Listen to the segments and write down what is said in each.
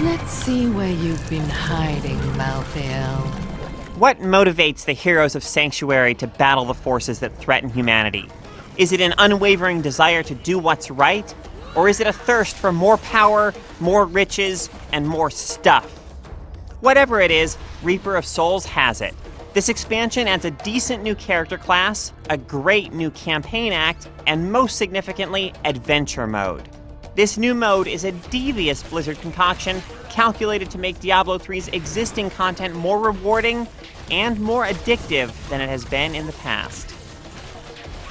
Let's see where you've been hiding, Malthael. What motivates the heroes of Sanctuary to battle the forces that threaten humanity? Is it an unwavering desire to do what's right? Or is it a thirst for more power, more riches, and more stuff? Whatever it is, Reaper of Souls has it. This expansion adds a decent new character class, a great new campaign act, and most significantly, adventure mode. This new mode is a devious Blizzard concoction calculated to make Diablo III's existing content more rewarding and more addictive than it has been in the past.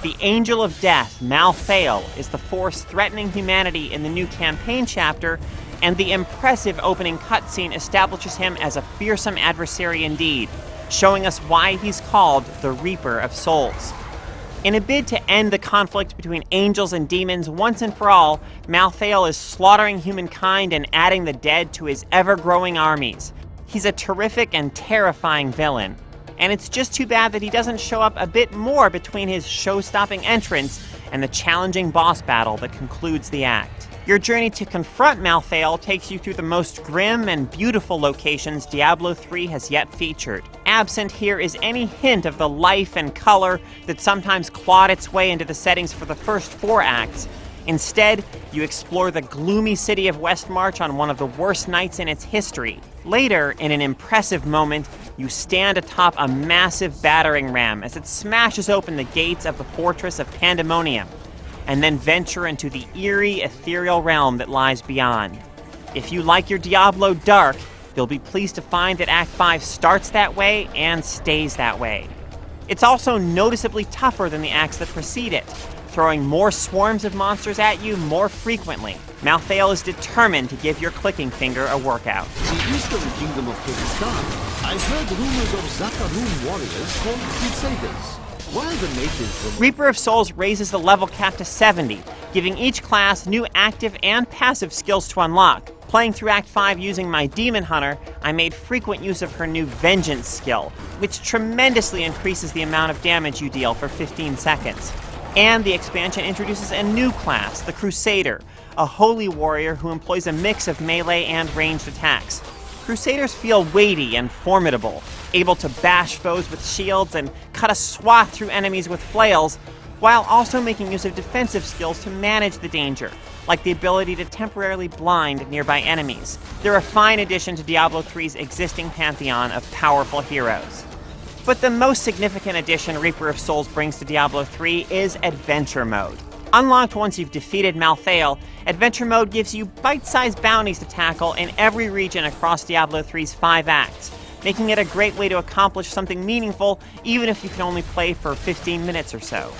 The Angel of Death, Malthael, is the force threatening humanity in the new campaign chapter, and the impressive opening cutscene establishes him as a fearsome adversary indeed, showing us why he's called the Reaper of Souls. In a bid to end the conflict between angels and demons once and for all, Malthael is slaughtering humankind and adding the dead to his ever-growing armies. He's a terrific and terrifying villain, and it's just too bad that he doesn't show up a bit more between his show-stopping entrance and the challenging boss battle that concludes the act. Your journey to confront Malthael takes you through the most grim and beautiful locations Diablo III has yet featured. Absent here is any hint of the life and color that sometimes clawed its way into the settings for the first 4 acts. Instead, you explore the gloomy city of Westmarch on one of the worst nights in its history. Later, in an impressive moment, you stand atop a massive battering ram as it smashes open the gates of the fortress of Pandemonium, and then venture into the eerie, ethereal realm that lies beyond. If you like your Diablo dark, you'll be pleased to find that Act 5 starts that way and stays that way. It's also noticeably tougher than the acts that precede it, throwing more swarms of monsters at you more frequently. Malthael is determined to give your clicking finger a workout. The eastern kingdom of Kyrgyzstan. I've heard rumors of Zakarum warriors called Crusaders. While the natives were... Reaper of Souls raises the level cap to 70, giving each class new active and passive skills to unlock. Playing through Act 5 using my Demon Hunter, I made frequent use of her new Vengeance skill, which tremendously increases the amount of damage you deal for 15 seconds. And the expansion introduces a new class, the Crusader, a holy warrior who employs a mix of melee and ranged attacks. Crusaders feel weighty and formidable, able to bash foes with shields and cut a swath through enemies with flails, while also making use of defensive skills to manage the danger, like the ability to temporarily blind nearby enemies. They're a fine addition to Diablo III's existing pantheon of powerful heroes. But the most significant addition Reaper of Souls brings to Diablo III is Adventure Mode. Unlocked once you've defeated Malthael, Adventure Mode gives you bite-sized bounties to tackle in every region across Diablo III's 5 acts, making it a great way to accomplish something meaningful even if you can only play for 15 minutes or so.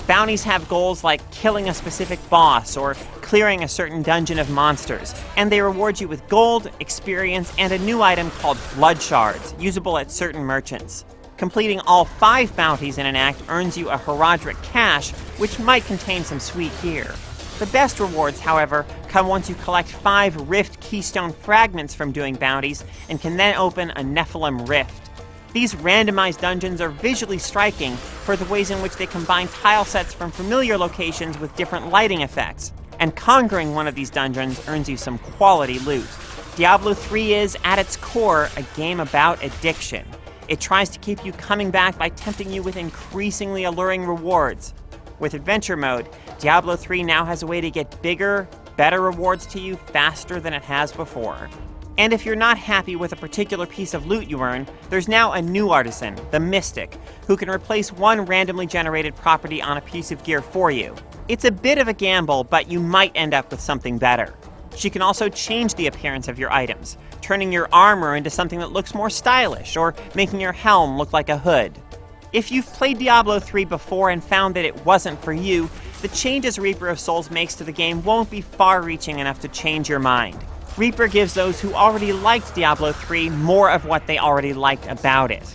Bounties have goals like killing a specific boss or clearing a certain dungeon of monsters, and they reward you with gold, experience, and a new item called Blood Shards, usable at certain merchants. Completing all 5 bounties in an act earns you a Herodric cache, which might contain some sweet gear. The best rewards, however, come once you collect 5 Rift Keystone fragments from doing bounties, and can then open a Nephilim Rift. These randomized dungeons are visually striking for the ways in which they combine tile sets from familiar locations with different lighting effects, and conquering one of these dungeons earns you some quality loot. Diablo III is, at its core, a game about addiction. It tries to keep you coming back by tempting you with increasingly alluring rewards. With Adventure Mode, Diablo III now has a way to get bigger, better rewards to you faster than it has before. And if you're not happy with a particular piece of loot you earn, there's now a new artisan, the Mystic, who can replace one randomly generated property on a piece of gear for you. It's a bit of a gamble, but you might end up with something better. She can also change the appearance of your items, turning your armor into something that looks more stylish, or making your helm look like a hood. If you've played Diablo III before and found that it wasn't for you, the changes Reaper of Souls makes to the game won't be far-reaching enough to change your mind. Reaper gives those who already liked Diablo III more of what they already liked about it.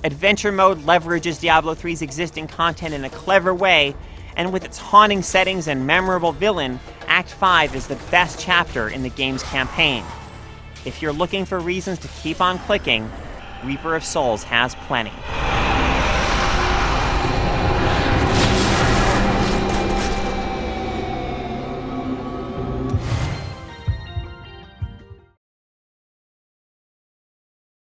Adventure Mode leverages Diablo III's existing content in a clever way, and with its haunting settings and memorable villain, Act 5 is the best chapter in the game's campaign. If you're looking for reasons to keep on clicking, Reaper of Souls has plenty.